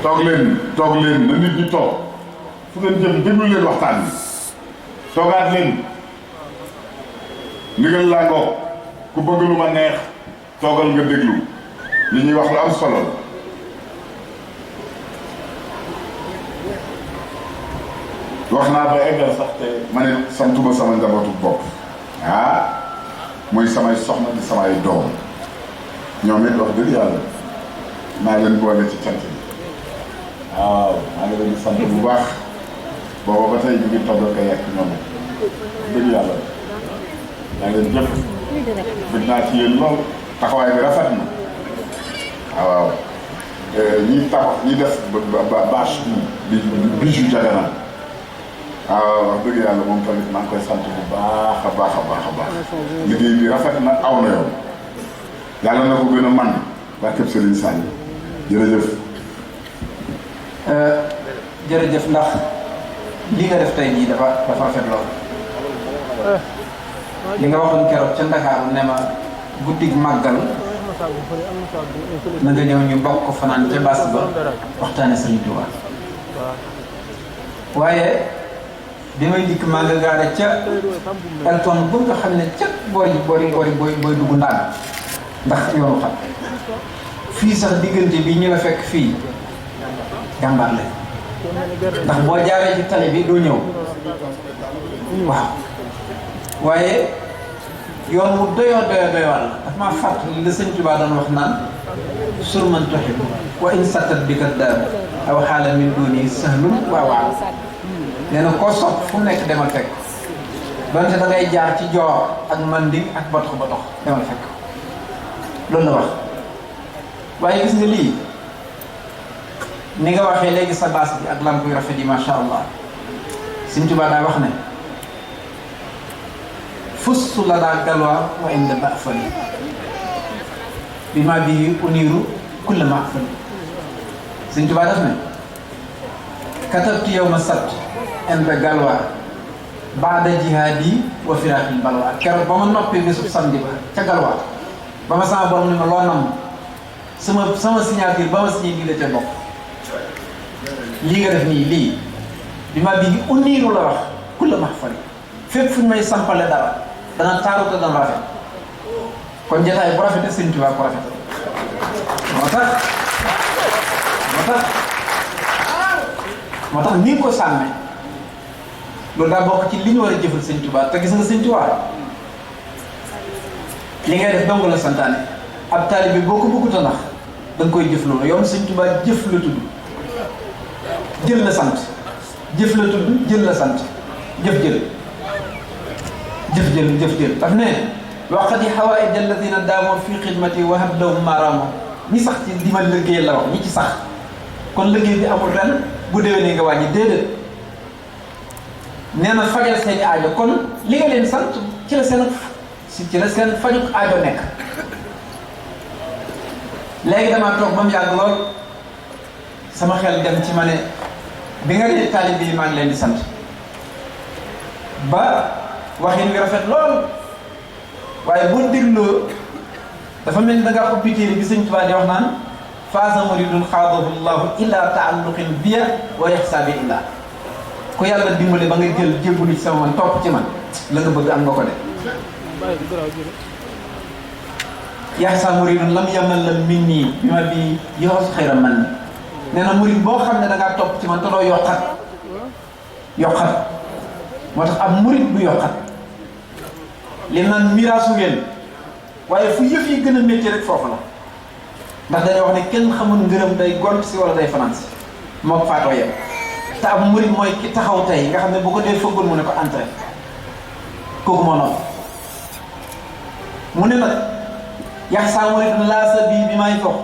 toog leen na nit ñi toog fu ngeen jëm déglu leen waxtaan bi toogaat leen ndigal laa ngoog ku bëgg lu ma neex toogal nga déglu li ñuy wax lu am solo wax naa ba eggal sax te ma ne santuma sama njabootu bopp muy samay soxna di samay doom ñoom it wax dëgg yàlla maa leen boole ci cant bi waaw maa ngi leen di sant bu baax booba ba tey ñu ngi togg ko yekk ñoom dëgg yàlla yaa ngeen jëf bëgg naa ci yéen lool taxawaay bi rafet na waaw ñi tabax ñi def bâche bi Bijou Dagana waaw wax dëgg yàlla moom tamit maa ngi koy sant bu baax a baax a baax a baax liggéey bi rafet na aw na yow yàlla na ko gën a man barkeb Serigne Sall jërëjëf jërëjëf ndax li nga def tey jii dafa rafet lool li nga waxoon keroog ca Ndakaaru ne ma guddig màggal na nga ñëw ñu bokk fanaan ca baas ba waxtaane Serigne Touba waaye bi may dikk maa nga gaare ca Elton bu nga xam ne ca booy dugg ndaan ndax yoonu xam fii sax diggante bi ñu la fekk fii jàmbaar la ndax boo jaaree ci tali bi doo ñëw waaw waaye yoon wu doyoo wàll daf maa fàttali la sëñ Tuubaa doon wax naan surman tuhibbu wa in sattat bika daar aw xaala min duni sahlun waaw nee na koo sopp fu mu nekk demal fekk donte da ngay jaar ci Joor ak Manding ak ba dox demal fekk loolu la wax waaye gis nga lii ni nga waxee léegi sa baas bi ak lamp yu rafet yi macha allah Sëñ Tuubaa daa wax ne fustu la daa galwaa wa inda ba fali bi ma bii uniiru kulla ma fali Sëñ Tuubaa daf ne katabtu yawma sabt inda galwaa baada jihaadi wa firaaxil balwaa keroog ba ma noppi bésub samedi ba ca galwaa ba ma sama borom ni ma loo nam sama signature ba ma signé lii la ca bokk lii nga def nii lii bi ma bii uniiru la wax kulla mahfali fépp fu ñu may sampale dara dana taaru te dana rafet kon jotaay bu rafet Sëñ Tuubaa ko rafet moo tax ni nga ko sàmme loolu daa bokk ci li ñu war a jëfal Sëñ Tuubaa te gis nga Sëñ Tuubaa li ngay def dong la santaane ab taalibe bi boo ko bëggut a nax da nga koy jëf loolu yow Sëñ Tuubaa jëf la tudd jël la sant jëf la tudd jël la sant jëf jël daf ne waqati hawaïj alladina daamoo fi xidmati wa hab lahum maaraamoo ñi sax ci di ma liggéey la wax ñi ci sax kon liggéey bi amul ren bu déwénee nga wàññi déedéet nee na fajal seeni aajo kon li nga leen sant ci la seen fajuk aajo nekk léegi damaa toog ba mu yàgg lool sama xel dem ci ma ne bi nga ne taalibe yi maa ngi leen di sant ba waxin wi rafet lool waaye boo dégloo dafa mel ni da ngaa ubbi téere bi Sëñ Tuubaa di wax naan faasa muridun xaadahu llahu illa taalluqin biya wa yaxsaabi illa ku yàlla dimbale ba nga jël jébbalu ci sama man topp ci man la nga bëgg am nga ko de yaxsaa muridun lam yamal la min nii bi ma bi yoxos xëyra man ni nee na murid boo xam ne da ngaa topp ci man te doo yokkat moo tax ab murid du yokkat li naan miraasu ngeen waaye fu yëf yi gën a métti rek foofu la ndax dañoo wax ne kenn xamul ngërëm day gont si wala day fanaan si moo faatoo yem te ab murid mooy ki taxaw tey nga xam ne bu ko dee fëggul mu ne ko entré kooku moo noonu mu ne nag yax saa murid laasa bii bi may fox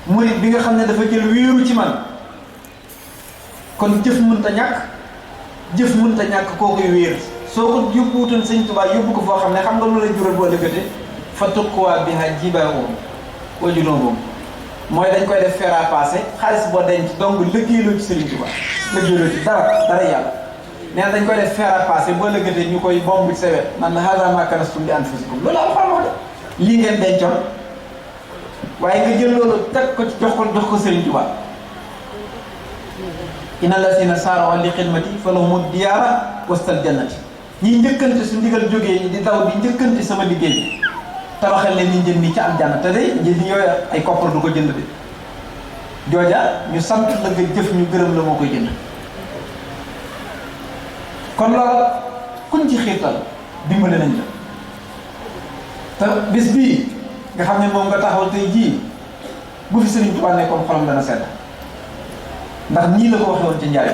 murid bi nga xam ne dafa jël wéeru ci man kon jëf mënta ñàkk koo koy wéer soo ko yóbbuwutoon Sëñ Tuubaa yóbbu ko foo xam ne xam nga lu la jural boo lëkkate fa tuqwa biha jibaahum wa junuubuhum mooy dañ koy def fer à passer xaalis boo denc donc liggéeyloo ci Sëriñ Tuubaa liggéeyloo ci dara yàlla nee na dañ koy def fer à passer boo lëkkate ñu koy bomb ci sa wet naan la haadaa maa kanaztum li anfusikum loolu Alxuraan wax de lii ngeen dencoon waaye nga jël loolu teg ko ci jox ko Sëriñ Tuubaa inna lasina saara li xidmati fa lahumu diyaara wastal jannati ñiy njëkkante su ndigal jógee ñi di daw di njëkkante sama liggéey bi tabaxal leen ni njën mi ci aljanna te de njëriñ yooyu ay koppar du ko jënd de jooja ñu sant la nga jëf ñu gërëm la moo koy jënd kon loolu kuñ ci xiirtal dimbale nañ la te bés bii nga xam ne moom nga taxawal tey jii bu fi Sëriñ Tuubaa nekkoon xolam dana sedd ndax nii la ko waxee woon ci njaay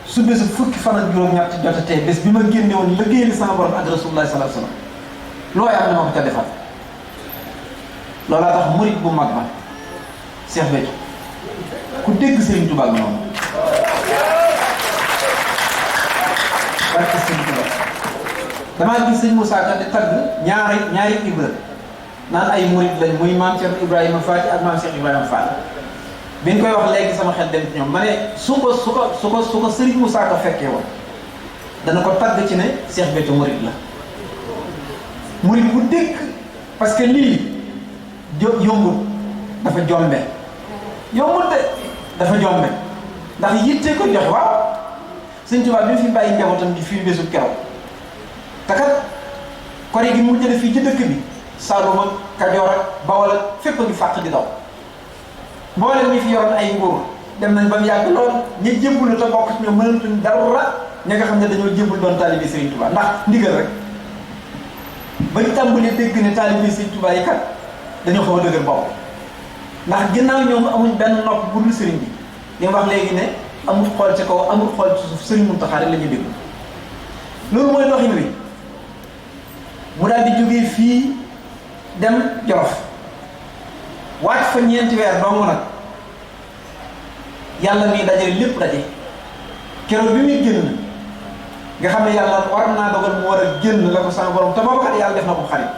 su bésu fukki fan ak juróom-ñett jotatee bés bi ma génne woon liggéey li sama borom ak Rasulullah sallallahu alayhi wasallam looy am na ma ko ca defal loolaa tax murit bu mag ba Cheikh Béthio ku dégg Sëriñ Tuubaa ak noonu barke Sëriñ Tuubaa damaa gis sëñ Moussa Ka di tagg ñaari ibra naan ay murit lañ muy maam Cheikh Ibrahima Faty ak maam Cheikh Ibrahima Fall bi ñu koy wax léegi sama xel dem ci ñoom ma ne su ko Sëriñ Moussa Ka fekkee woon dana ko tagg ci ne Cheikh Béthio murit la murit bu dégg parce que lii yombul dafa jombe yombul de dafa jombe ndax yitte ko jox waaw Sëñ Tuubaa bi fi bàyyi njabootam di fii bésu keroog te kat kori gi mu jële fii ci dëkk bi Saalum ak Kajoor ak Bawol ak fépp a ngi fàq di daw mboolem ñi fi yoroon ay nguur dem nañ ba mu yàgg lool ñi jébbulu te bokk ci ñoom mënatuñ dara ña nga xam ne dañoo jébbul doon taalibe Sëriñ Tuubaa ndax ndigal rek bañ tàmbalee dégg ne taalibe Sëriñ Tuubaa yi kat dañoo xaw a dëgër bopp ndax ginnaaw ñoom amuñ benn nopp bu dul sëriñ bi li wax léegi ne amul xool ci kaw amul xool ci suuf Sëriñ Muntaxaa rek la ñuy déglu loolu mooy doxin wi mu daal di jógee fii dem Jolof wàcc fa ñeenti weer dong nag yàlla muy dajale lépp daje keroog bi muy génn nga xam ne yàlla war naa dogal mu war a génn la ko sama borom te boobu kat yàlla def na ko xarit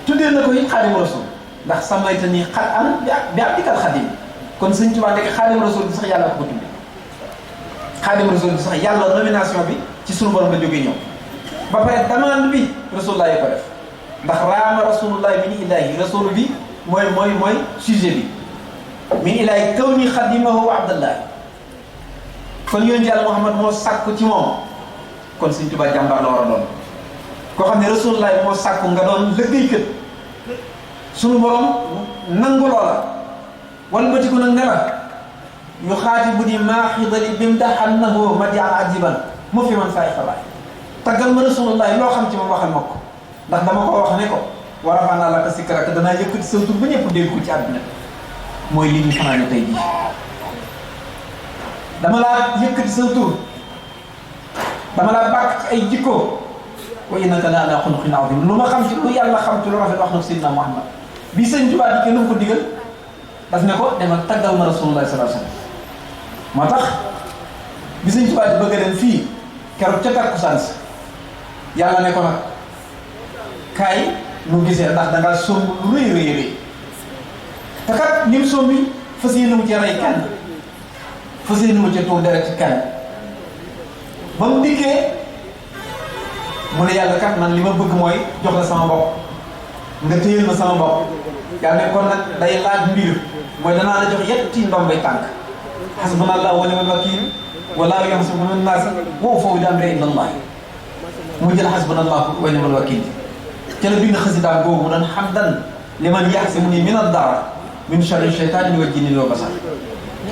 tuddee na ko it Xaadimu Rasuul ndax samayta nii xat an bi abdikal xadim kon Sëñ Tuubaa nekk Xaadimu Rasuul bi sax yàlla ko tuddee Xaadimu Rasuul bi sax yàlla nomination bi ci sunu borom la jógee ñëw ba pare demande bi Rasulullah yi ko def ndax raama Rasulullah min ilaahi rasul bi mooy sujet bi min ilaahi kaw ni xadimahu wa abdallahi kon yonent Yàlla Muhammad moo sàkku ci moom kon Sëñ Tuubaa jàmbaar la war a doon koo xam ne Rasulullah moo sàkku nga doon liggéeykat sunu borom nangu loola wala bëtiku nag ne la yu xaati bu di maaxidali bi mu daxannahu madian ajiban mu fi man faay xabaay taggal ma Rasulullah loo xam ci moom waxal ma ko ndax dama ko wax ne ko war a faanaa la ka sikkara danaa yëkkati sa tur ba ñëpp dégg ko ci àdduna mooy li ñu fanaane tey jii dama laa yëkkati sa tur dama laa bàkk ci ay jikko wa innaka la ala xuluqin azim lu ma xam ci lu yàlla xam ci lu rafet wax na Seydina Muhammad bi Sëñ Tuubaa di kenn ko digal daf ne ko demal taggal ma Rasulullah sallallahu alayhi wasallam moo tax bi Sëñ Tuubaa di bëgg a dem fii keroog ca takkusaan si yàlla ne ko nag kaay mu gisee ndax da ngaa somb lu rëy rëy te kat lim sombi fas yéene mu ci rey kenn fas yéene mu ci tuur deret ci kenn ba mu dikkee mu ne yàlla kat man li ma bëgg mooy jox la sama bopp nga téyel ma sama bopp yàlla ne kon nag day laaj mbir mooy danaa la jox yetti ndombay tànk hasbunallahu wa ni'mal wakiil wallaahu yahsibu min naas wa ufawwidu amri ila Allah mu jël hasbunallahu wa ni'mal wakiil ca la bind xasidaam boobu mu doon hamdan liman yahsimuni min ad-darar min sharri shaytaani wa jinni wa basar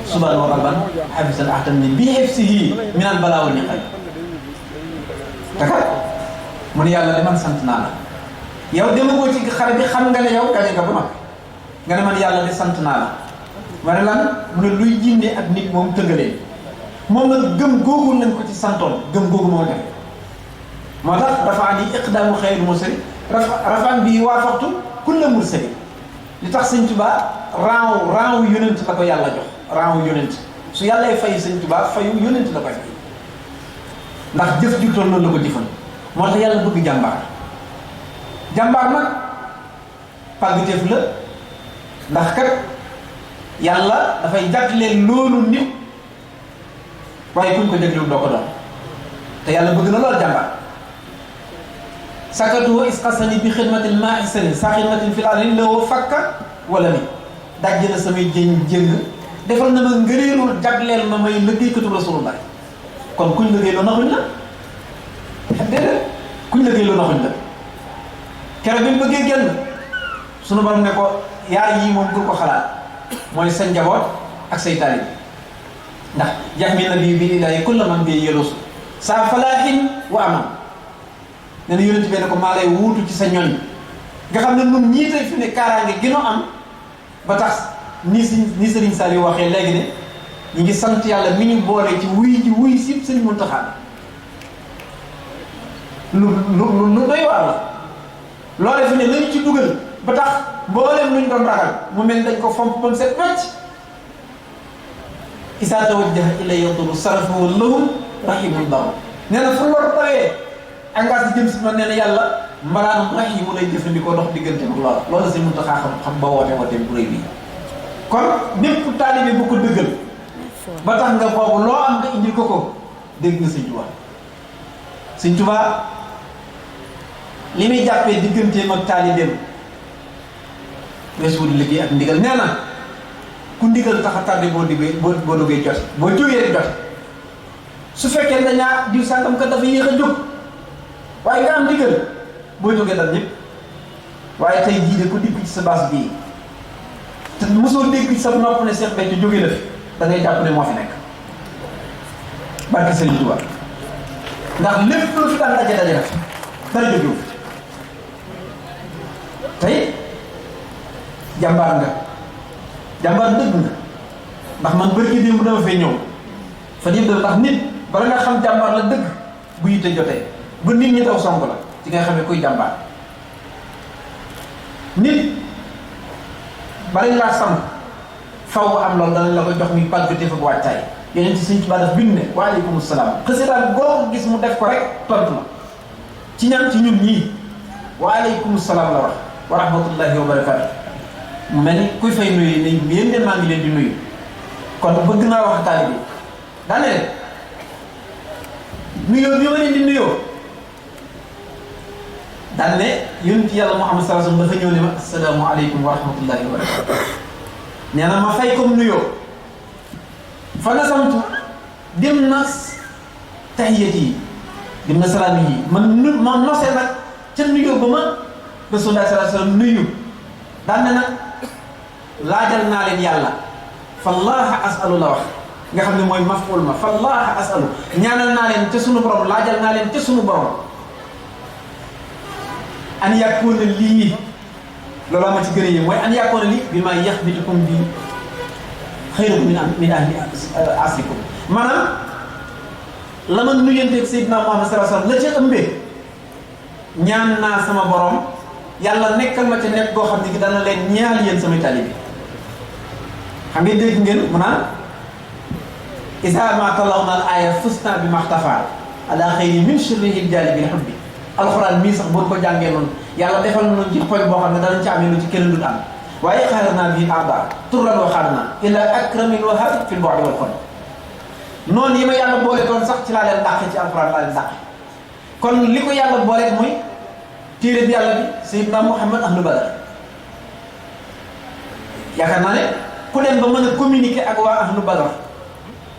subhan wa qalban hafisan ahtamni bi hifsihi min al-balaa wal niqam te kat mu ne yàlla de man sant naa la yow demagoo ci xare bi xam nga ne yow gañe nga ba noppi nga ne man yàlla de sant naa la ma ne lan mu ne luy jinne ak nit moom tëngalee moom nag gëm googu lañ ko ci santoon gëm googu moo def moo tax rafaan yi iqdaamu xayril mursali rafaan bi waafaxtu kulla mursali li tax Sëñ Tuubaa raawu yonent la ko yàlla jox raawu yonent su yàllay fay Sëñ Tuubaa fayu yonent la koy fay ndax jëf ju toll noonu la ko jëfal moo tax yàlla bëgg jàmbaar nag pàggateef la ndax kat yàlla dafay jagleel loolu nit waaye kuñ ko jagleel doo ko doon te yàlla bëgg na lool jàmbaar sakatuhu isqasani bi xidmatil maaxisani sa xidmatin fil alin la woo fakka wala ni dajj na samay jëng defal na ma ngëneelul jagleel ma may liggéeykatu Rasulullah kon kuñ liggéeyloo naxuñ la déedéet kuñ liggéeyloo naxuñ la keroog bi mu bëggee génn sunu borom ne ko yaar yii moom bul ko xalaat mooy sa njaboot ak say taalib ndax yaxmi nabi bi ilaahi kulla man bi yelusu saa falaahin wa aman nee na yonent bi ne ko maa lay wuutu ci sa ñoñ nga xam ne nun ñii tey fi ne kaaraange gi nu am ba tax ni Sëriñ Saliou waxee léegi ne ñu ngi sant yàlla mi ñu boole ci wuy si Sëriñ Muntaxa lu doy waar la loole fi ne lañu ci dugal ba tax mboolem luñ doon ragal mu mel dañ ko fomp bam set wecc isaa tawajjaha ilayya duru sarafahu lahum rahimullahu nee na fu lor tawee engagé jëm si man nee na yàlla mbalaanum rahimu lay jëfandikoo dox diggante ak loola loolu Sëriñ Muntaxa xam ba woote bu rëy bii kon bépp taalibe bu ko dëggal ba tax nga boobu loo am nga indil ko dégg nga Sëriñ Tuubaa Sëriñ Tuubaa li muy jàppee digganteem ak taalibeem weesu wut liggéey ak ndigal nee na ku ndigal tax a tardé boo duggee jot boo jógee jot su fekkee dañaa diw sàngam kat dafa yéex a jóg waaye nga am ndigal boo jógee dal ñëpp waaye tey jii de ku dikk ci sa baas bii te mosoo dégg ci sa nopp ne Cheikh Béthio jóge la fi da ngay jàpp ne moo fi nekk barke Sëriñ Tuubaa ndax lépp lu fi daan daje na dara jógewu tey jàmbaar nga jàmbaar dëgg nga ndax man bërki démb dama fay ñëw fa yëpp da ndax nit bala nga xam jàmbaar la dëgg bu yitte jotee ba nit ñi daw song la ci nga xamee kuy jàmbaar nit bari laa sam faw am loolu danañ la ko jox muy pàggate fa bu wàccaay yeneen ci Sëriñ Tuubaa daf bind ne waaleykum salaam xësidaal goo gis mu def ko rek tontu ma ci ñan ci ñun ñii waaleykum salaam la wax wa rahmatullahi wa barakaatu mu mel ni kuy fay nuyu ne yéen de maa ngi leen di nuyu kon bëgg naa wax taali bi daane leen nuyoo bi ma leen di nuyoo daan ne yonent yàlla Muhammad sallallahu alayhi wasallam dafa ñëw ne ma assalaamu aleykum wa rahmatullahi wa barakaatu nee na ma fay comme nuyoo fa na samtu dem na tahiyat yi dem na salaam yi ma nosee nag ca nuyoo ba ma Rasulullah sallallahu alayhi wasallam nuyu daan ne nag laajal naa leen yàlla fallaha asalu la wax nga xam ne mooy maful ma fallaha asalu ñaanal naa leen ca sunu borom laajal naa leen ca sunu borom an yakuna lii loolu ma ci gën a yéem mooy an yakuna lii bi ma yaxbitukum bi xayrukum min ahli asrikum maanaam la ma nuyanteeg Seydina Muhammad sallallahu alayhi wasallam la ca ëmbee ñaan naa sama borom yàlla nekkal ma ca nekk goo xam ne gi dana leen ñaal yéen samay taalibe xam ngeen dégg ngeen mu naan isa ma talawna al aya fusna bi maxtafa ala xayri min shirrihil jaalibil hubbi alxuraan mii sax boo ko jàngee noonu yàlla defal nañu ci xoy boo xam ne danañ ci amee lu ci kenn dul am waaye xaaral naa bii aada turran wa xaadna ila akramil wahab fil bu'di wal xol noonu yi ma yàlla boole doon sax ci laa leen dàqe ci alxuraan laa leen dàqe kon li ko yàlla boole mooy téere bi yàlla bi Seydina Muhammad ahlu badar yaakaar naa ne ku dem ba mën a communiquer ak waa ahlu badar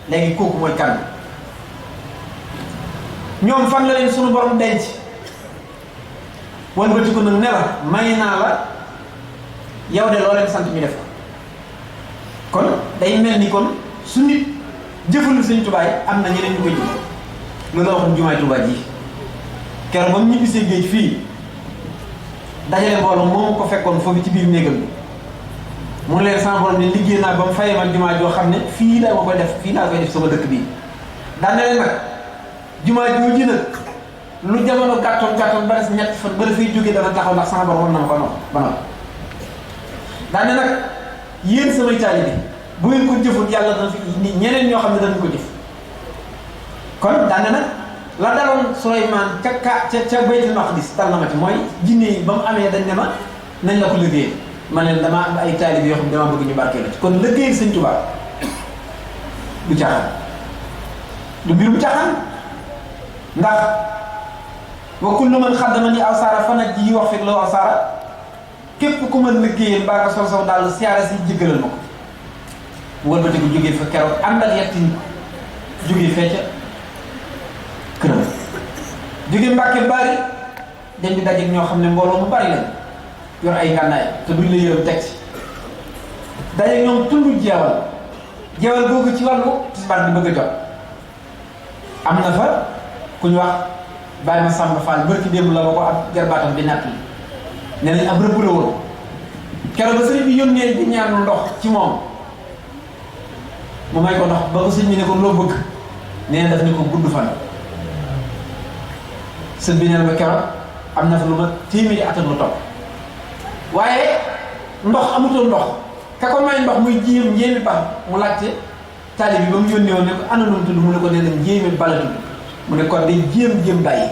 léegi kooku mooy kan ñoom fan la leen sunu borom denc wan bëti ko nag ne la may naa la yow de loo leen sant ñu def ko kon day mel ni kon su nit jëfandikoo Sëriñ Tuubaa am na ñeneen ñu koy jëf loolu la waxoon jumaay Tuubaa ji keroog ba mu ñibbisee géej fii dajale mbooloo moom ko fekkoon foofu ci biir néegam bi mu leen sama borom ne liggéey naa ba mu fayee man jumaa joo xam ne fii la ma koy def fii laa koy def sama dëkk bii daan na leen nag jumaa joo ji nag lu jamono gàttoon ba des ñetti fan ba dafay jógee dana taxaw ndax sama borom war na ma ko noonu ba noonu daan na nag yéen samay taalibe bu ngeen ko jëfut yàlla dana fi ñeneen ñoo xam ne danañ ko jëf kon daan na nag la daloon Souleymane ca Baytul Maqdis dal na ma ci mooy jinne yi ba mu amee dañ ne ma nañ la ko liggéey ma leen dama am ay taalibe yoo xam ne dama bëgg ñu barkee la ci kon liggéey Sëriñ Tuubaa du caaxaan du mbirum caaxaan ndax wa kullu man xaddama ni aw saara fanaj ji wax fekk loo aw saara képp ku mën liggéeyal mbaa nga sol saw daal siyaare si jéggalal ma ko wëlbati ko jógee fa keroog ànd ak yetti jógee fecca këram jógee Mbàkke bari dem di dajeeg ñoo xam ne mbooloo mu bari lañ yor ay ngànnaay te duñ la yërëm teg ci dajeeg ñoom tund jeewal googu ci wàllu tisbaar bi bëgg a jot am na fa ku ñu wax Baye Massamba Fall bërki démb la ba ko ab jarbaatam di natt nee nañ ab rëbb la woon keroog ba sëriñ bi yónnee di ñaan ndox ci moom mu may ko ndox ba ko sëñ bi ne ko loo bëgg nee na daf ne ko gudd fan sëñ bi nee na ba keroog am na fa lu ma téeméeri at ak lu topp waaye ndox amutoon ndox ka ko may ndox muy jéem njéemi ba mu laajte taali bi ba mu yónnee woon ne ko ana lu mu tudd mu ne ko nee na njéemi bala tudd mu ne kon day jéem day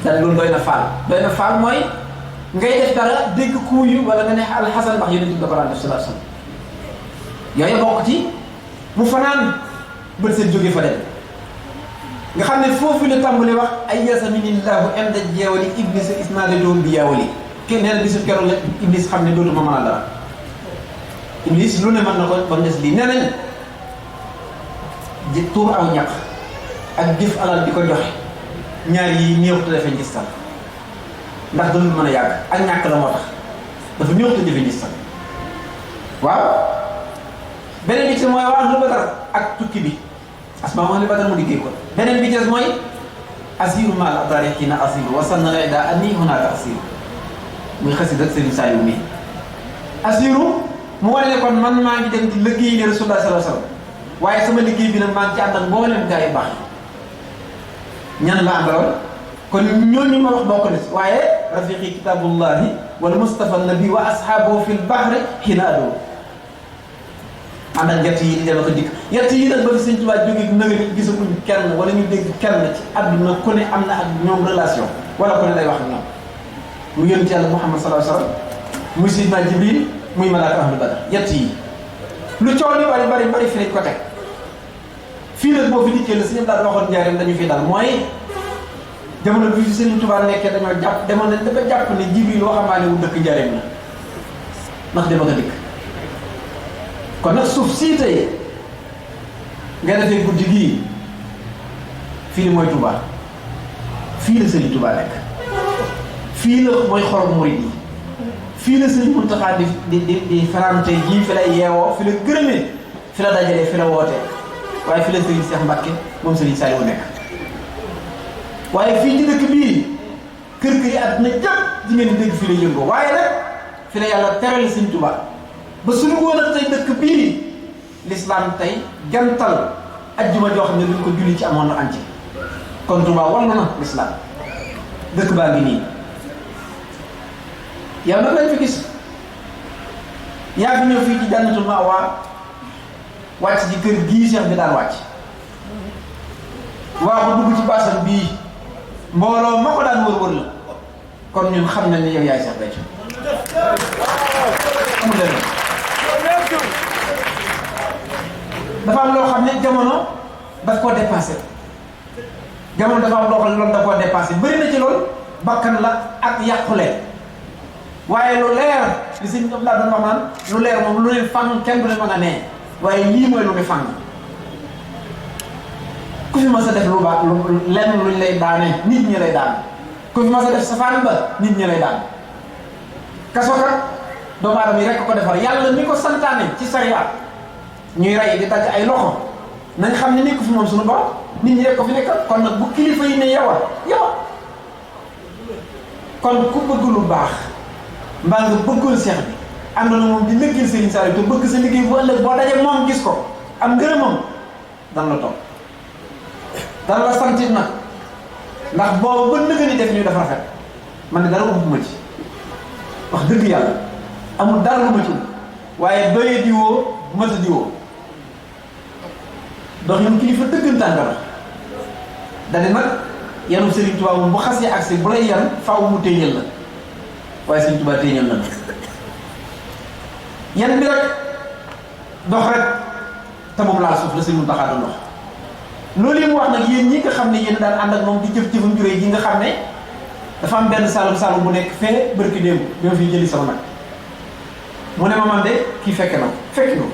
daal loolu doy na faal mooy ngay def dara dégg kuuyu wala nga ne alxasan ndax yonent bi da ko daan def sallallahu alayhi wasallam yooyu bokk ci mu fanaan bët seen jóge fa dem nga xam ne foofu la tàmbali wax ay yasaminillahu inda jeewali iblis isnaade doom bi yaawali kenn nee na bisu keroog la iblis xam ne dootuma mën a dara iblis lu ne mën na ko ba mu des lii nee nañ tuur aw ñaq ak jëf alal di ko joxe ñaar yi néew te defe ngistal ndax dootul mën a yàgg ak ñàkk la moo tax dafa néew te defe ngistal waaw beneen bi ci mooy waa ahlu badar ak tukki bi asmaa ahlu badar mu liggéey ko beneen bi ci mooy asiru mal adari xiina asiru wasanna ida anni hunaka asiru muy xasid ak Serigne Saliou mi asiru mu wane ne kon man maa ngi dem di liggéey ne Rasulullah sallallahu alayhi wasallam waaye sama liggéey bi nag maa ngi ci ànd ak mboolem gaa yu baax ñan la àndaloon kon ñooñu ma wax bokk na ci waaye rafiqi kitabullahi wal mustafa nabi wa ashabuhu fil bahri xiina adoo ànd ak yett yi di dem ak dikk yett yi nag ba fi Sëñ Tuubaa jóge nëga ni gisaguñ kenn wala ñu dégg kenn ci àdduna ku ne am na ak ñoom relation wala ku ne day wax ak ñoom mu yónni ci Yàlla Muhammad sallallahu alayhi wasallam muy Sayyidina Jibril muy malaaka ahlu badar yett yi lu coow li bari fi lañ ko teg fii nag boo fi dikkee la Sëñ daal waxoon njaareem dañu fi dal mooy jamono bi fi Sëñ Tuubaa nekkee dañoo jàpp demoon nañ dafa jàpp ne Jibril waxambaane wu dëkk njaareem la ndax dem ak a dikk kon nag suuf sii tey nga defee guddi gii fii la mooy Touba fii la Sëriñ Touba nekk fii la mooy xorom murid yi fii la Sëriñ Muntaxa di farante jii fi la yeewoo fi la gërëmee fi la dajalee fi la wootee waaye fi la Sëriñ Seex Mbàkke moom Sëriñ Saliou nekk waaye fii ci dëkk bii kër yi àdduna jëpp di ngeen di dégg fi la yëngoo waaye nag fi la yàlla terale Sëriñ Touba ba suñu woon ak tey dëkk bii l'islam tey jantal ajjuma joo xam ne duñ ko julli ci amoon na anci kon Touba wallu na l'islam dëkk baa ngi nii yow nag lañ fi gis yaa fi ñëw fii ci Jannatul Ma'wa wàcc ci kër gii Cheikh bi daan wàcc waa ko dugg ci baasam bii mbooloo ma ko daan wër la kon ñun xam nañ ne yow yaay Cheikh Béthio amul leen dafa am loo xam ne jamono daf koo dépassé jamono dafa am loo xam ne loolu daf koo dépassé bëri na ci loolu bakkan la ak yàqule waaye lu leer li Sëñ Abdou doon wax naan lu leer moom lu ne fang kenn du ne ma nga nee waaye lii mooy lu ne fang ku fi mas a def lu baax lenn luñ lay daane nit ñi lay daan ku fi mas a def safaan ba nit ñi lay daan kaso kat doomu aadama yi rek ko defar yàlla mi ko santaane ci sariya ñuy rey di dagg ay loxo nañ xam ne nekk fi moom suñu borom nit ñi rek ko fi nekk kon nag bu kilifa yi ne yow kon ku bëgg lu baax mbaa nga bëggul seex bi ànd na moom di liggéeyal Serigne Saliou te bëgg sa liggéey bu ëllëg boo dajee moom gis ko am ngërëmam dan la topp dana la santit nag ndax boobu ba nëgë ni def ñu dafa rafet man ne dara ubbu ma ci wax dëgg yàlla amul dara lu ma ci waaye doye diwoo mata diwoo dox ñun kilifa dëggantaan nga dox dane nag yanu Serigne Touba moom bu xasee agsi bu lay yan faaw mu téeñal la waaye Serigne Touba téeñal na yan bi rek dox rek te moom laa suuf la Serigne Mountakha doon dox loolu yi mu wax nag yéen ñi nga xam ne yéen daan ànd ak moom di jëf-jëfam juree ji nga xam ne dafa am benn salum bu nekk fee bërki démb bi ma fiy jëli sama nag mu ne ma man de kii fekk na fekk na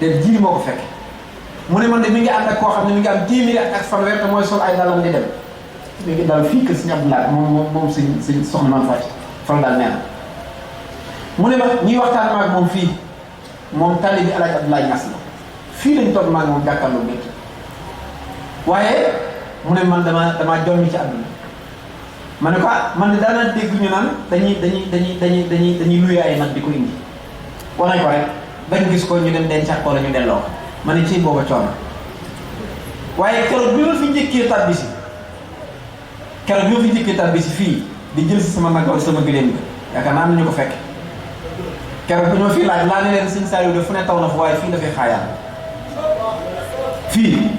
de jiili moo ko fekk mu ne man de mi ngi ànd ak koo xam ne mi ngi am téeméeri ak fanweer te mooy sol ay dalam di dem mi ngi dal fii kër Sëñ Abdoulaye moom sëñ soxna man fàcc fan daal nee na mu ne ma ñuy waxtaan maag moom fii moom tali bi Alaaji Abdoulaye Niass la fii lañ toog maag moom jàkkaarloo métti waaye mu ne man damaa jommi ci àdduna ma ne ko man de daana dégg ñu naan dañuy luye ay nag di ko indi wanañ ko rek bañ gis ko ñu dem dencaat ko la ñu delloo ko ma ne ci booba coono waaye keroog bi ma fi njëkkee tàbbi si fii di jël si sama nag wala sama gëléem bi yaakaar naa am nañu ko fekk keroog bu ñoo fii laaj laa ne leen Sëñ Saliou de fu ne taw na fa waaye fii dafay xaayaan fii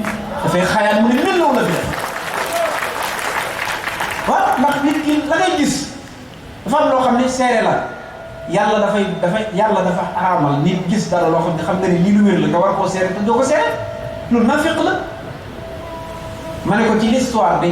dafay xaayaan mu ne mel la fi def waaw ndax nit ki la ngay gis dafa am loo xam ne seere la yàlla dafa araamal nit gis dara loo xam ne xam nga ni lii lu wér la nga war koo seere te doo ko seere loolu naa féq la ma ne ko ci l'histoire bi